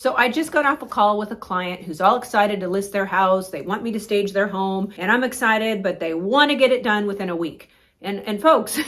So I just got off a call with a client who's all excited to list their house. They want me to stage their home, and I'm excited, but they want to get it done within a week. And folks,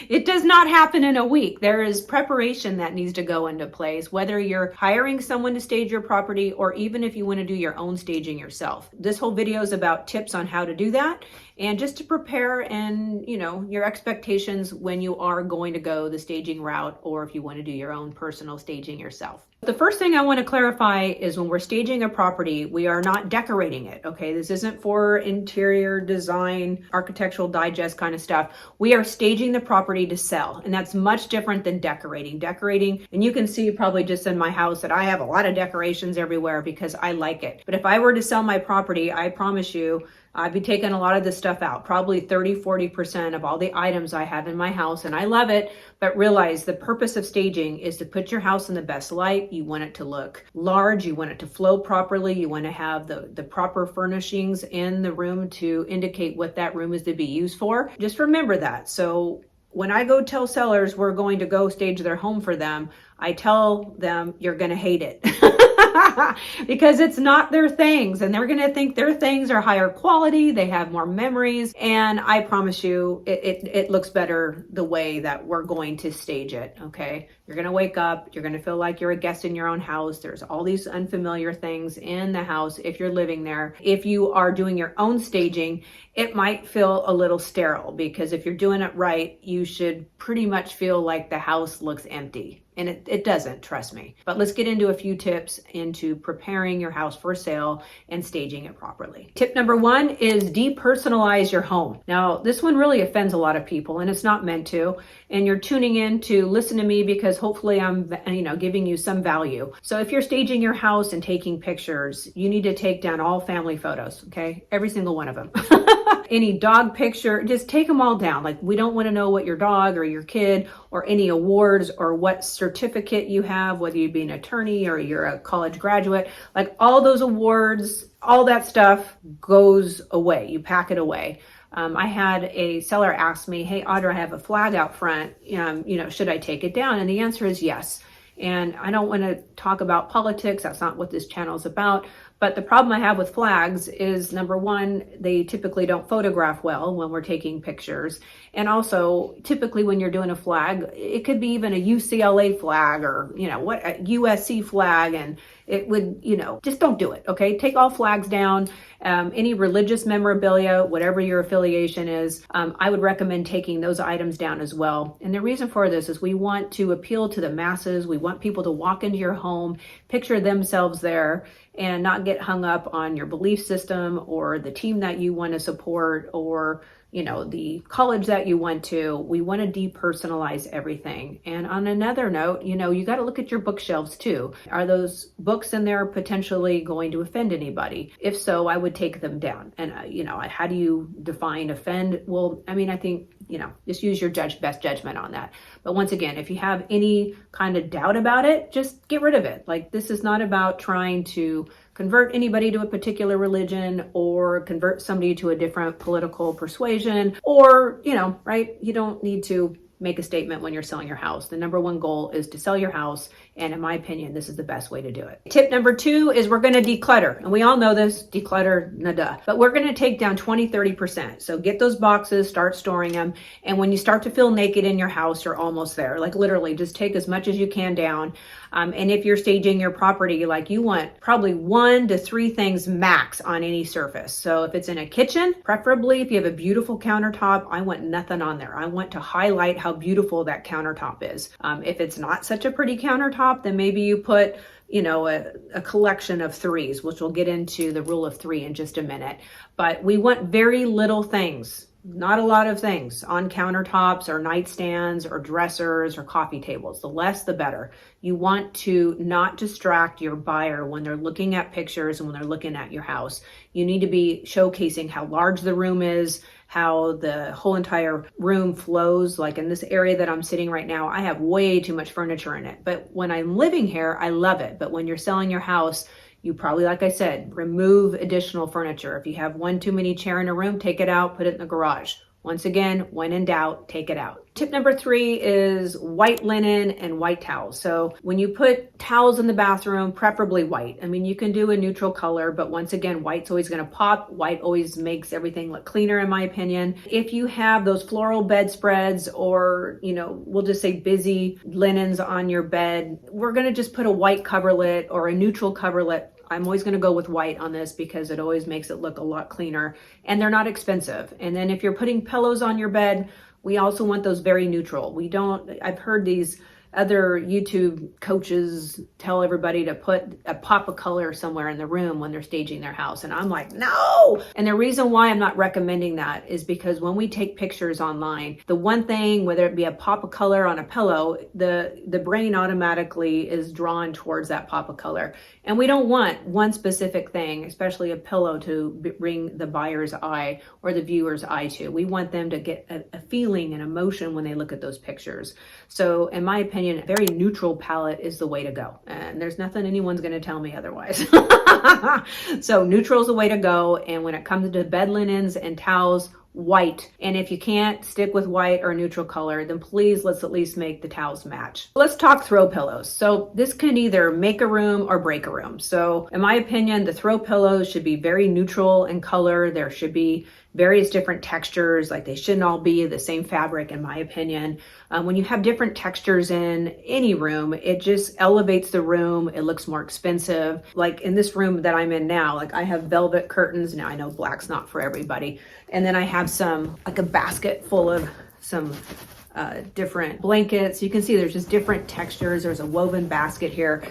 it does not happen in a week. There is preparation that needs to go into place, whether you're hiring someone to stage your property or even if you want to do your own staging yourself. This whole video is about tips on how to do that and just to prepare and, your expectations when you are going to go the staging route or if you want to do your own personal staging yourself. The first thing I want to clarify is when we're staging a property, we are not decorating it, okay? This isn't for interior design, architectural digest kind of stuff. We are staging the property to sell, and that's much different than decorating. Decorating, and you can see probably just in my house that I have a lot of decorations everywhere because I like it. But if I were to sell my property, I promise you, I'd be taking a lot of this stuff out, probably 30-40% of all the items I have in my house, and I love it, but realize the purpose of staging is to put your house in the best light. You want it to look large, you want it to flow properly, you want to have the proper furnishings in the room to indicate what that room is to be used for. Just remember that. So when I go tell sellers we're going to go stage their home for them, I tell them you're going to hate it. Because it's not their things and they're going to think their things are higher quality, they have more memories, and I promise you it looks better the way that we're going to stage it, okay? You're going to wake up, you're going to feel like you're a guest in your own house. There's all these unfamiliar things in the house if you're living there. If you are doing your own staging, it might feel a little sterile because if you're doing it right, you should pretty much feel like the house looks empty. And it doesn't, trust me. But let's get into a few tips into preparing your house for sale and staging it properly. Tip number 1 is depersonalize your home. Now, this one really offends a lot of people and it's not meant to. And you're tuning in to listen to me because hopefully I'm, giving you some value. So if you're staging your house and taking pictures, you need to take down all family photos, okay? Every single one of them. Any dog picture, just take them all down. Like, we don't want to know what your dog or your kid or any awards or what certificate you have, whether you be an attorney or you're a college graduate, like all those awards, all that stuff goes away. You pack it away. I had a seller ask me, hey, Audra, I have a flag out front. Should I take it down? And the answer is yes. And I don't want to talk about politics. That's not what this channel is about. But the problem I have with flags is, number 1, they typically don't photograph well when we're taking pictures. And also, typically when you're doing a flag, it could be even a UCLA flag or, a USC flag. And it would, just don't do it, okay? Take all flags down. Any religious memorabilia, whatever your affiliation is, I would recommend taking those items down as well. And the reason for this is we want to appeal to the masses. We want people to walk into your home, picture themselves there, and not get hung up on your belief system or the team that you want to support or the college that you went to. We want to depersonalize everything. And on another note, you got to look at your bookshelves too. Are those books in there potentially going to offend anybody? If so, I would take them down. And, how do you define offend? Well, I think, just use your best judgment on that. But once again, if you have any kind of doubt about it, just get rid of it. Like, this is not about trying to convert anybody to a particular religion or convert somebody to a different political persuasion or, right? You don't need to make a statement when you're selling your house. The number 1 goal is to sell your house. And in my opinion, this is the best way to do it. Tip number 2 is we're going to declutter. And we all know this, declutter, nada. But we're going to take down 20-30%. So get those boxes, start storing them. And when you start to feel naked in your house, you're almost there. Like, literally, just take as much as you can down. And if you're staging your property, like, you want probably 1 to 3 things max on any surface. So if it's in a kitchen, preferably if you have a beautiful countertop, I want nothing on there. I want to highlight how beautiful that countertop is. If it's not such a pretty countertop, then maybe you put a collection of 3s, which we'll get into the rule of 3 in just a minute. But we want very little things, not a lot of things on countertops or nightstands or dressers or coffee tables. The less, the better. You want to not distract your buyer when they're looking at pictures and when they're looking at your house. You need to be showcasing how large the room is, how the whole entire room flows. Like in this area that I'm sitting right now, I have way too much furniture in it. But when I'm living here, I love it. But when you're selling your house, you probably, like I said, remove additional furniture. If you have one too many chair in a room, take it out, put it in the garage. Once again, when in doubt, take it out. Tip number 3 is white linen and white towels. So when you put towels in the bathroom, preferably white. I mean, you can do a neutral color, but once again, white's always going to pop. White always makes everything look cleaner, in my opinion. If you have those floral bedspreads or, we'll just say busy linens on your bed, we're going to just put a white coverlet or a neutral coverlet. I'm always going to go with white on this because it always makes it look a lot cleaner, and they're not expensive. And then if you're putting pillows on your bed, we also want those very neutral. I've heard these other YouTube coaches tell everybody to put a pop of color somewhere in the room when they're staging their house. And I'm like, no. And the reason why I'm not recommending that is because when we take pictures online, the one thing, whether it be a pop of color on a pillow, the brain automatically is drawn towards that pop of color. And we don't want one specific thing, especially a pillow, to bring the buyer's eye or the viewer's eye to. We want them to get a feeling and emotion when they look at those pictures. So in my opinion, a very neutral palette is the way to go. And there's nothing anyone's going to tell me otherwise. So neutral is the way to go. And when it comes to bed linens and towels, white. And if you can't stick with white or neutral color, then please let's at least make the towels match. Let's talk throw pillows. So this can either make a room or break a room. So in my opinion, the throw pillows should be very neutral in color. There should be various different textures, like they shouldn't all be the same fabric, in my opinion. When you have different textures in any room, it just elevates the room. It looks more expensive. Like in this room that I'm in now, like I have velvet curtains. Now I know black's not for everybody. And then I have like a basket full of some different blankets. You can see there's just different textures. There's a woven basket here.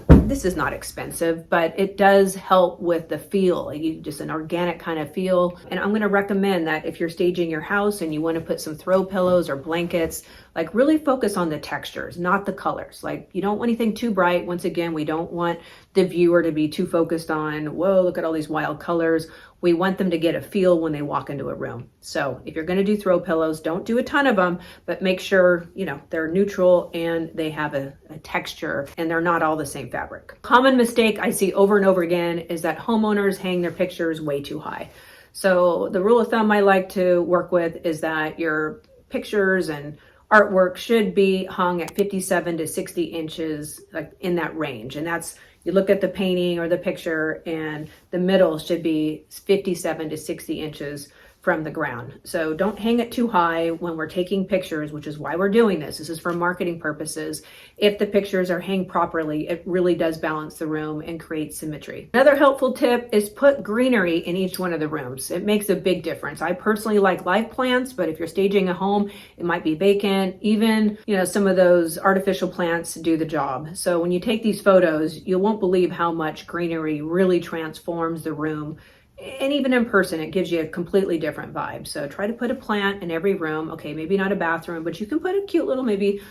This is not expensive, but it does help with the feel, just an organic kind of feel. And I'm going to recommend that if you're staging your house and you want to put some throw pillows or blankets, like really focus on the textures, not the colors. Like you don't want anything too bright. Once again, we don't want the viewer to be too focused on, whoa, look at all these wild colors. We want them to get a feel when they walk into a room. So if you're going to do throw pillows, don't do a ton of them, but make sure, they're neutral and they have a texture and they're not all the same fabric. Common mistake I see over and over again is that homeowners hang their pictures way too high. So the rule of thumb I like to work with is that your pictures and artwork should be hung at 57 to 60 inches, like in that range. And that's, you look at the painting or the picture and the middle should be 57 to 60 inches from the ground. So don't hang it too high when we're taking pictures, which is why we're doing this. This is for marketing purposes. If the pictures are hanged properly, it really does balance the room and create symmetry. Another helpful tip is put greenery in each one of the rooms. It makes a big difference. I personally like live plants, but if you're staging a home, it might be vacant. Even, some of those artificial plants do the job. So when you take these photos, you won't believe how much greenery really transforms the room. And even in person, it gives you a completely different vibe. So try to put a plant in every room. Okay, maybe not a bathroom, but you can put a cute little, maybe,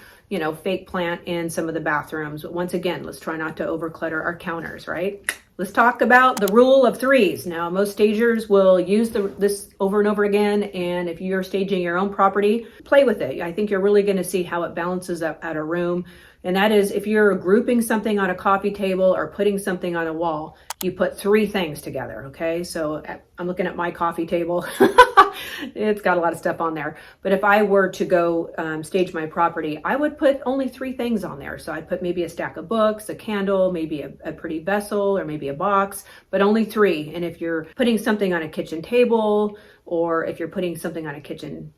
fake plant in some of the bathrooms. But once again, let's try not to overclutter our counters, right? Let's talk about the rule of threes. Now, most stagers will use this over and over again. And if you're staging your own property, play with it. I think you're really going to see how it balances up at a room. And that is, if you're grouping something on a coffee table or putting something on a wall, you put 3 things together, okay? So I'm looking at my coffee table. It's got a lot of stuff on there. But if I were to go stage my property, I would put only 3 things on there. So I'd put maybe a stack of books, a candle, maybe a pretty vessel, or maybe a box, but only 3. And if you're putting something on a kitchen table, or if you're putting something on a kitchen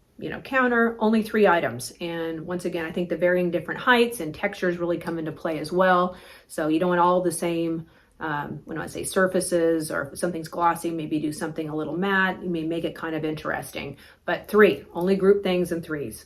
counter, only 3 items. And once again, I think the varying different heights and textures really come into play as well. So you don't want all the same, when I say surfaces, or if something's glossy, maybe do something a little matte. You may make it kind of interesting, but 3, only group things in 3s.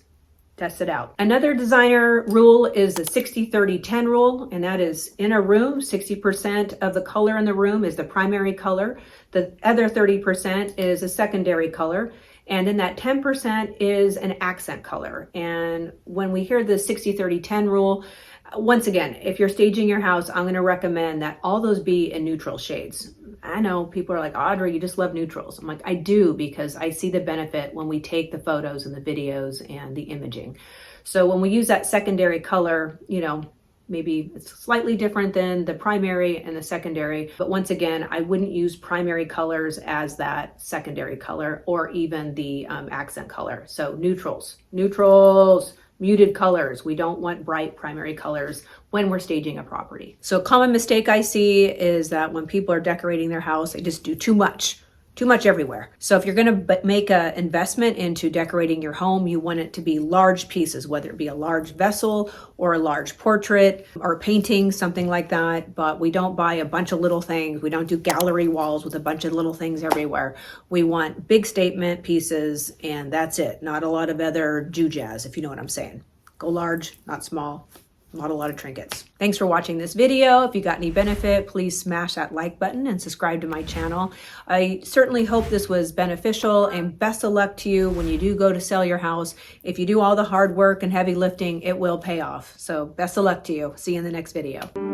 Test it out. Another designer rule is the 60-30-10 rule, and that is in a room, 60% of the color in the room is the primary color. The other 30% is a secondary color. And then that 10% is an accent color. And when we hear the 60-30-10 rule, once again, if you're staging your house, I'm going to recommend that all those be in neutral shades. I know people are like, Audra, you just love neutrals. I'm like, I do, because I see the benefit when we take the photos and the videos and the imaging. So when we use that secondary color, Maybe it's slightly different than the primary and the secondary, but once again, I wouldn't use primary colors as that secondary color or even the accent color. So neutrals, muted colors. We don't want bright primary colors when we're staging a property. So a common mistake I see is that when people are decorating their house, they just do too much everywhere. So if you're going to make an investment into decorating your home, you want it to be large pieces, whether it be a large vessel or a large portrait or painting, something like that. But we don't buy a bunch of little things. We don't do gallery walls with a bunch of little things everywhere. We want big statement pieces, and that's it. Not a lot of other jazz, if you know what I'm saying. Go large, not small. Not a lot of trinkets. Thanks for watching this video. If you got any benefit, please smash that like button and subscribe to my channel. I certainly hope this was beneficial, and best of luck to you when you do go to sell your house. If you do all the hard work and heavy lifting, it will pay off. So best of luck to you. See you in the next video.